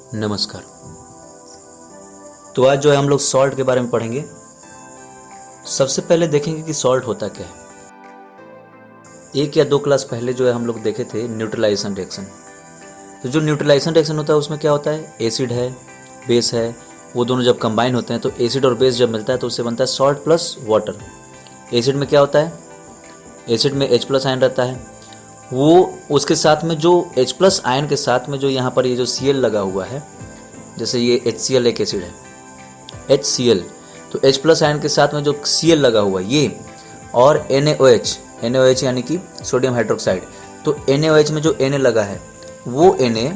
नमस्कार। तो आज जो है हम लोग सॉल्ट के बारे में पढ़ेंगे। सबसे पहले देखेंगे कि सॉल्ट होता क्या है। एक या दो क्लास पहले जो है हम लोग देखे थे न्यूट्रलाइजेशन रिएक्शन। तो जो न्यूट्रलाइजेशन रिएक्शन होता है उसमें क्या होता है, एसिड है, बेस है, वो दोनों जब कंबाइन होते हैं तो एसिड और बेस जब मिलता है तो उससे बनता है सॉल्ट प्लस वाटर। एसिड में क्या होता है, एसिड में H+ आयन रहता है, वो उसके साथ में जो H+ आयन के साथ में जो यहाँ पर ये जो Cl लगा हुआ है, जैसे ये HCl एक एसिड है HCl, तो H+ आयन के साथ में जो Cl लगा हुआ है ये, और NaOH यानी कि सोडियम हाइड्रोक्साइड। तो NaOH में जो Na लगा है वो Na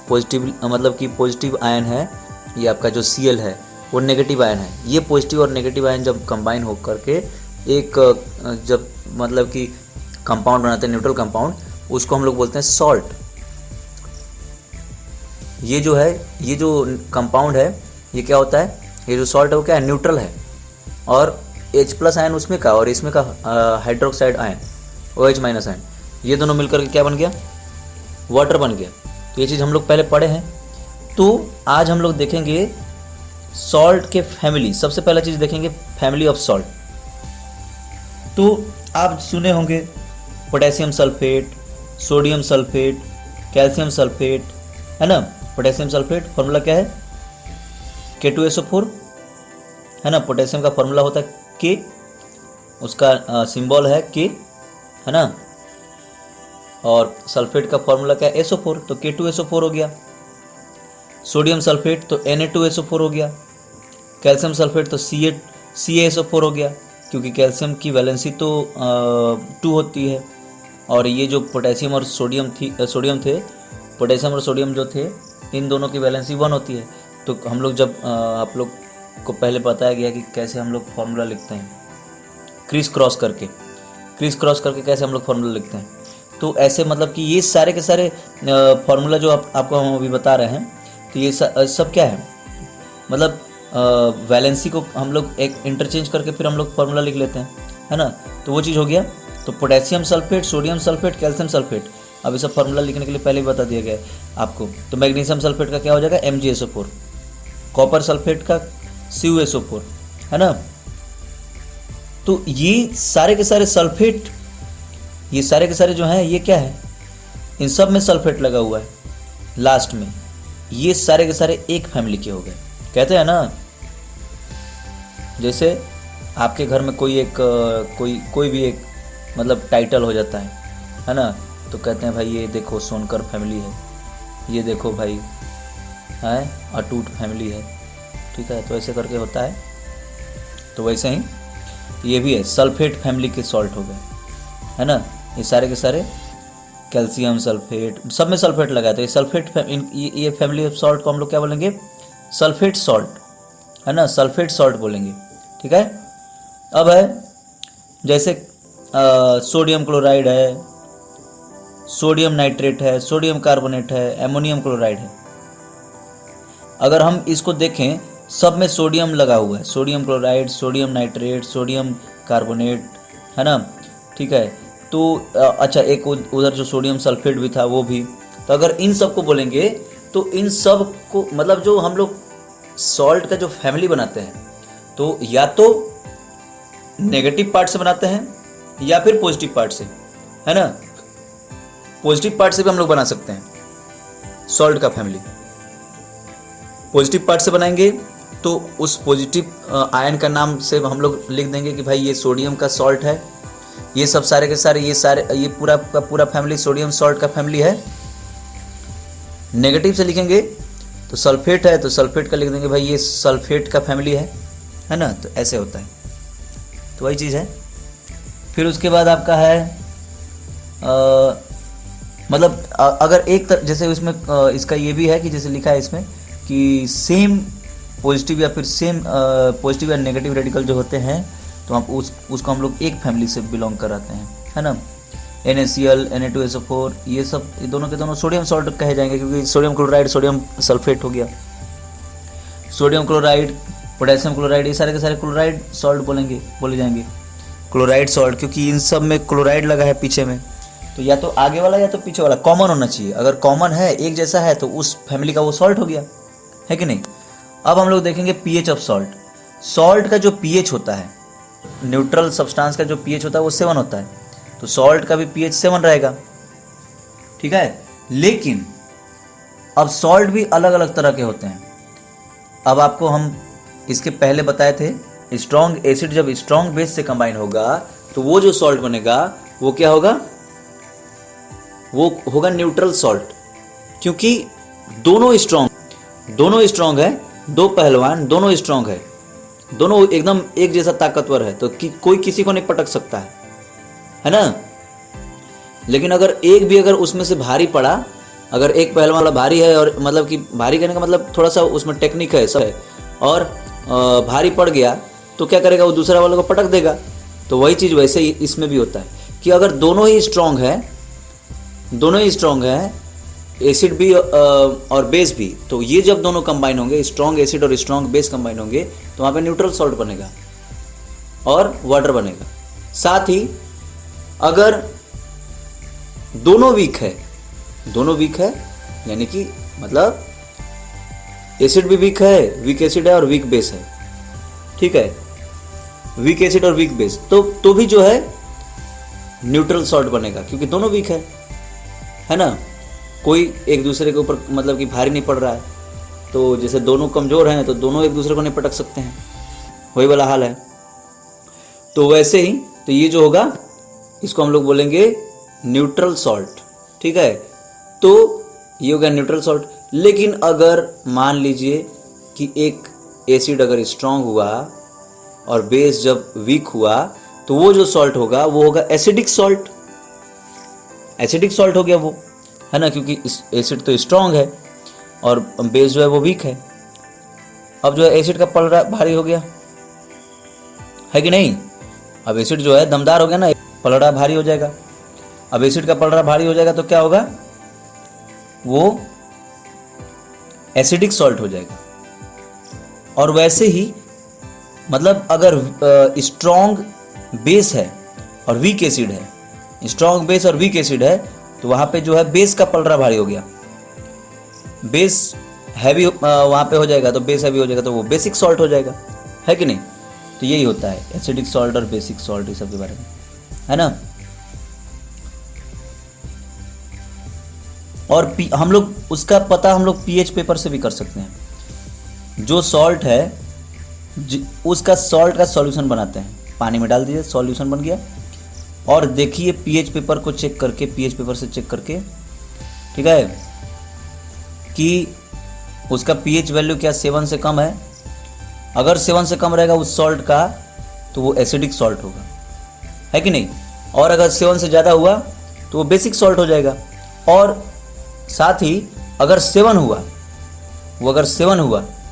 पॉजिटिव, मतलब कि पॉजिटिव आयन है। ये आपका जो Cl है वो नेगेटिव आयन है। ये पॉजिटिव और नेगेटिव आयन जब कंबाइन हो करके एक जब मतलब कि कंपाउंड बनाते हैं, न्यूट्रल कंपाउंड, उसको हम लोग बोलते हैं सॉल्ट। ये जो है, ये जो कंपाउंड है ये क्या होता है, ये जो सॉल्ट है वो क्या है, न्यूट्रल है। और H+ आयन उसमें का और इसमें का हाइड्रोक्साइड आयन OH- आयन, ये दोनों मिलकर के क्या बन गया, वाटर बन गया। तो ये चीज़ हम लोग पहले पढ़े हैं। तो आज हम लोग देखेंगे सॉल्ट के फैमिली। सबसे पहला चीज़ देखेंगे फैमिली ऑफ सॉल्ट। तो आप सुने होंगे potassium sulphate, sodium sulphate, calcium sulphate, है ना। पोटेशियम सल्फेट फॉर्मूला क्या है, K2SO4, है ना। पोटेशियम का फॉर्मूला होता है K, उसका सिंबल है K, है ना। और सल्फेट का फॉर्मूला क्या है, SO4, तो K2SO4 हो गया। सोडियम सल्फेट तो Na2SO4 हो गया। कैल्शियम सल्फेट तो CaSO4 हो गया, क्योंकि कैल्शियम की वैलेंसी तो 2 होती है। और ये जो पोटेशियम और सोडियम थे, पोटेशियम और सोडियम जो थे, इन दोनों की वैलेंसी 1 होती है। तो हम लोग जब आप लोग को पहले बताया गया कि कैसे हम लोग फार्मूला लिखते हैं, क्रिस क्रॉस करके कैसे हम लोग फार्मूला लिखते हैं। तो ऐसे मतलब कि ये सारे के सारे फार्मूला जो आपको हम अभी बता रहे हैं, तो ये सब क्या है, मतलब वैलेंसी को हम लोग एक इंटरचेंज करके फिर हम लोग फार्मूला लिख लेते हैं, है ना। तो वो चीज़ हो गया। तो potassium sulphate, sodium sulphate, calcium sulphate, अब ये सब फार्मूला लिखने के लिए पहले ही बता दिया गया है आपको। तो मैग्नीशियम सल्फेट का क्या हो जाएगा, MgSO4, कॉपर सल्फेट का CuSO4, है ना। तो ये सारे के सारे सल्फेट, ये सारे के सारे जो हैं ये क्या है, इन सब में सल्फेट लगा हुआ है लास्ट में। ये सारे के सारे एक फैमिली के हो गए। कहते हैं ना, जैसे आपके घर में कोई एक कोई भी एक मतलब टाइटल हो जाता है ना। तो कहते हैं भाई ये देखो सोनकर फैमिली है, ये देखो भाई है अटूट फैमिली है, ठीक है। तो ऐसे करके होता है। तो वैसे ही ये भी है, सल्फेट फैमिली के सॉल्ट हो गए, है ना। ये सारे के सारे कैल्शियम सल्फेट, सब में सल्फेट लगा है। तो ये सल्फेट ये फैमिली ऑफ सॉल्ट को हम लोग क्या बोलेंगे, सल्फेट सॉल्ट, है ना, सल्फेट सॉल्ट बोलेंगे, ठीक है। अब है जैसे सोडियम क्लोराइड है, सोडियम नाइट्रेट है, सोडियम कार्बोनेट है, एमोनियम क्लोराइड है। अगर हम इसको देखें, सब में सोडियम लगा हुआ है, sodium chloride, sodium nitrate, sodium carbonate, है ना, ठीक है। तो अच्छा, एक उधर जो सोडियम सल्फेट भी था वो भी। तो अगर इन सब को बोलेंगे तो इन सब को मतलब जो हम लोग सॉल्ट का जो फैमिली बनाते हैं, तो या तो नेगेटिव पार्ट से बनाते हैं या फिर पॉजिटिव पार्ट से, है ना। पॉजिटिव पार्ट से भी हम लोग बना सकते हैं सॉल्ट का फैमिली। पॉजिटिव पार्ट से बनाएंगे तो उस पॉजिटिव आयन का नाम से हम लोग लिख देंगे कि भाई ये सोडियम का सॉल्ट है। ये सब सारे के सारे ये पूरा का पूरा फैमिली सोडियम सॉल्ट का फैमिली है। नेगेटिव से लिखेंगे तो सल्फेट है, तो सल्फेट का लिख देंगे भाई ये सल्फेट का फैमिली है ना। तो ऐसे होता है। तो वही चीज़ है। फिर उसके बाद आपका है मतलब अगर एक जैसे इसमें इसका ये भी है कि जैसे लिखा है इसमें कि सेम पॉजिटिव या फिर सेम पॉजिटिव या नेगेटिव रेडिकल जो होते हैं, तो हम उसको हम लोग एक फैमिली से बिलोंग कराते हैं, है ना। NaCl, Na2SO4, ये सब ये दोनों के दोनों सोडियम सॉल्ट कहे जाएंगे, क्योंकि सोडियम क्लोराइड सोडियम सल्फेट हो गया। सोडियम क्लोराइड, पोटेशियम क्लोराइड, ये सारे के सारे क्लोराइड सॉल्ट बोले जाएंगे, क्लोराइड सॉल्ट, क्योंकि इन सब में क्लोराइड लगा है पीछे में। तो या तो आगे वाला या तो पीछे वाला कॉमन होना चाहिए। अगर कॉमन है, एक जैसा है, तो उस फैमिली का वो सॉल्ट हो गया, है कि नहीं। अब हम लोग देखेंगे पीएच ऑफ सॉल्ट। सॉल्ट का जो पीएच होता है, न्यूट्रल सब्सटेंस का जो पीएच होता है वो 7 होता है, तो सॉल्ट का भी पीएच 7 रहेगा, ठीक है। लेकिन अब सॉल्ट भी अलग अलग तरह के होते हैं। अब आपको हम इसके पहले बताए थे, स्ट्रॉन्ग एसिड जब स्ट्रॉन्ग बेस से कंबाइन होगा तो वो जो सॉल्ट बनेगा वो क्या होगा, वो होगा न्यूट्रल सॉल्ट, क्योंकि दोनों स्ट्रॉन्ग है, दो पहलवान दोनों स्ट्रॉन्ग है, दोनों एकदम एक जैसा ताकतवर है, तो कोई किसी को नहीं पटक सकता है ना। लेकिन अगर एक भी अगर उसमें से भारी पड़ा, अगर एक पहलवान वाला भारी है, और मतलब कि भारी कहने का मतलब थोड़ा सा उसमें टेक्निक है सब है, और भारी पड़ गया तो क्या करेगा, वो दूसरा वाले को पटक देगा। तो वही चीज़ वैसे ही इसमें भी होता है कि अगर दोनों ही स्ट्रॉन्ग है, एसिड भी और बेस भी, तो ये जब दोनों कंबाइन होंगे, स्ट्रॉन्ग एसिड और स्ट्रॉन्ग बेस कंबाइन होंगे, तो वहाँ पे न्यूट्रल सॉल्ट बनेगा और वाटर बनेगा। साथ ही अगर दोनों वीक है यानी कि मतलब एसिड भी वीक एसिड है और वीक बेस है, ठीक है, वीक एसिड और वीक बेस, तो भी जो है न्यूट्रल सॉल्ट बनेगा, क्योंकि दोनों वीक है ना। कोई एक दूसरे के ऊपर मतलब कि भारी नहीं पड़ रहा है, तो जैसे दोनों कमज़ोर हैं तो दोनों एक दूसरे को नहीं पटक सकते हैं, वही वाला हाल है। तो वैसे ही तो ये जो होगा इसको हम लोग बोलेंगे न्यूट्रल सॉल्ट, ठीक है। तो ये हो गया न्यूट्रल सॉल्ट। लेकिन अगर मान लीजिए कि एक एसिड अगर स्ट्रांग हुआ और बेस जब वीक हुआ, तो वो जो सॉल्ट होगा वो होगा एसिडिक सॉल्ट हो गया वो, है ना, क्योंकि एसिड तो स्ट्रांग है और बेस जो है वो वीक है। अब जो है एसिड का पलड़ा भारी हो गया, है कि नहीं। अब एसिड जो है दमदार हो गया ना, पलड़ा भारी हो जाएगा। अब एसिड का पलड़ा भारी हो जाएगा तो क्या होगा, वो एसिडिक सॉल्ट हो जाएगा। और वैसे ही मतलब अगर स्ट्रॉन्ग बेस है और वीक एसिड है, स्ट्रॉन्ग बेस और वीक एसिड है, तो वहाँ पे जो है बेस का पलड़ा भारी हो गया, बेस हैवी वहाँ पे हो जाएगा, तो बेस हैवी हो जाएगा, तो वो बेसिक सॉल्ट हो जाएगा, है कि नहीं। तो यही होता है एसिडिक सॉल्ट और बेसिक सॉल्ट, इस सब के बारे में, है ना। और हम लोग उसका पता हम लोग पीएच पेपर से भी कर सकते हैं। जो सॉल्ट है उसका सॉल्ट का सॉल्यूशन बनाते हैं, पानी में डाल दीजिए, सॉल्यूशन बन गया। और देखिए पीएच पेपर को चेक करके, पीएच पेपर से चेक करके, ठीक है, कि उसका पीएच वैल्यू क्या 7 से कम है। अगर 7 से कम रहेगा उस सॉल्ट का, तो वो एसिडिक सॉल्ट होगा, है कि नहीं। और अगर 7 से ज़्यादा हुआ तो वो बेसिक सॉल्ट हो जाएगा। और साथ ही अगर 7 हुआ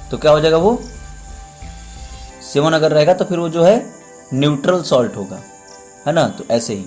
तो क्या हो जाएगा, वो 7 अगर रहेगा तो फिर वो जो है न्यूट्रल सॉल्ट होगा, है ना। तो ऐसे ही